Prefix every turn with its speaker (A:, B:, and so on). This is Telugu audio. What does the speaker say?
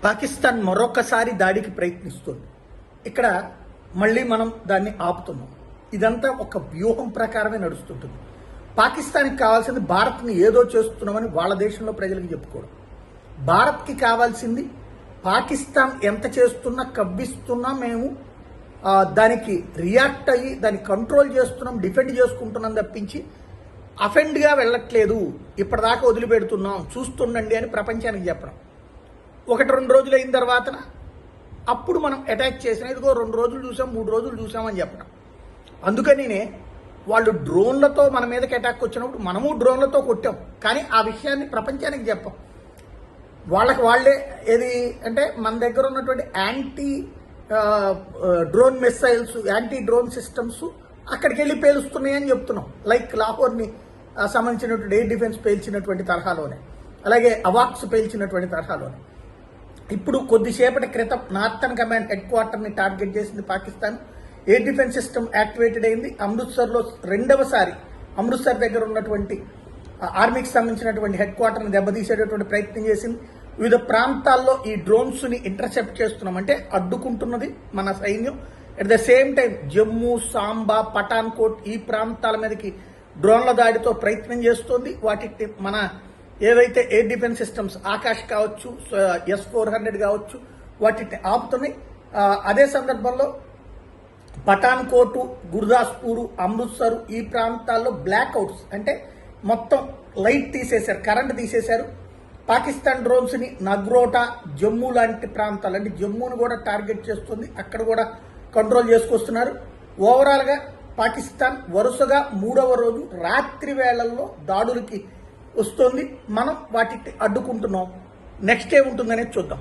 A: పాకిస్తాన్ మరొకసారి దాడికి ప్రయత్నిస్తుంది. ఇక్కడ మళ్ళీ మనం దాన్ని ఆపుతున్నాం. ఇదంతా ఒక వ్యూహం ప్రకారమే నడుస్తుంటుంది. పాకిస్తాన్కి కావాల్సింది భారత్ని ఏదో చేస్తున్నామని వాళ్ళ దేశంలో ప్రజలకు చెప్పుకోవడం. భారత్కి కావాల్సింది పాకిస్తాన్ ఎంత చేస్తున్నా కవ్విస్తున్నా మేము దానికి రియాక్ట్ అయ్యి దాన్ని కంట్రోల్ చేస్తున్నాం, డిఫెండ్ చేసుకుంటున్నాం తప్పించి అఫెండ్గా వెళ్ళట్లేదు, ఇప్పటిదాకా వదిలిపెడుతున్నాం చూస్తుండండి అని ప్రపంచానికి చెప్పడం. 1-2 రోజులు అయిన తర్వాత అప్పుడు మనం అటాక్ చేసిన ఇదిగో 2 రోజులు చూసాం 3 రోజులు చూసామని చెప్పడం. అందుకనినే వాళ్ళు డ్రోన్లతో మన మీదకి అటాక్ వచ్చినప్పుడు మనము డ్రోన్లతో కొట్టాం, కానీ ఆ విషయాన్ని ప్రపంచానికి చెప్పాం. వాళ్ళకి వాళ్ళే ఏది అంటే మన దగ్గర ఉన్నటువంటి anti drone missiles, anti drone systems అక్కడికి వెళ్ళి పేలుస్తున్నాయని చెప్తున్నాం. లైక్ లాహోర్ని సంబంధించినటువంటి ఎయిర్ డిఫెన్స్ పేల్చినటువంటి తరహాలోనే, అలాగే అవాక్స్ పేల్చినటువంటి తరహాలోనే. ఇప్పుడు కొద్దిసేపటి క్రితం నార్థన్ కమాండ్ హెడ్ క్వార్టర్ని టార్గెట్ చేసింది Pakistan. Air defence system activated అయింది. అమృత్సర్లో రెండవసారి అమృత్సర్ దగ్గర ఉన్నటువంటి ఆర్మీకి సంబంధించినటువంటి హెడ్ క్వార్టర్ని దెబ్బతీసేటటువంటి ప్రయత్నం చేసింది. వివిధ ప్రాంతాల్లో ఈ డ్రోన్స్ని ఇంటర్సెప్ట్ చేస్తున్నాం, అంటే అడ్డుకుంటున్నది మన సైన్యం. At the same time Jammu, Samba, Pathankot ఈ ప్రాంతాల మీదకి డ్రోన్ల దాడితో ప్రయత్నం చేస్తోంది. వాటి మన ఏవైతే ఎయిర్ డిఫెన్స్ సిస్టమ్స్ ఆకాష్ కావచ్చు, S-400 కావచ్చు, వాటిని ఆపుతున్నాయి. అదే సందర్భంలో పఠాన్కోటు, గుర్దాస్పూర్, అమృత్సర్ ఈ ప్రాంతాల్లో బ్లాక్అవుట్స్, అంటే మొత్తం లైట్ తీసేశారు, కరెంట్ తీసేశారు. పాకిస్తాన్ డ్రోన్స్ని నగ్రోటా, జమ్మూ లాంటి ప్రాంతాలు, అంటే జమ్మూను కూడా టార్గెట్ చేస్తుంది, అక్కడ కూడా కంట్రోల్ చేసుకొస్తున్నారు. ఓవరాల్గా పాకిస్తాన్ వరుసగా 3వ రోజు రాత్రి వేళల్లో దాడులకి వస్తుంది. మనం వాటిని అడ్డుకుంటున్నాం. నెక్స్ట్ ఏముంటుందనేది చూద్దాం.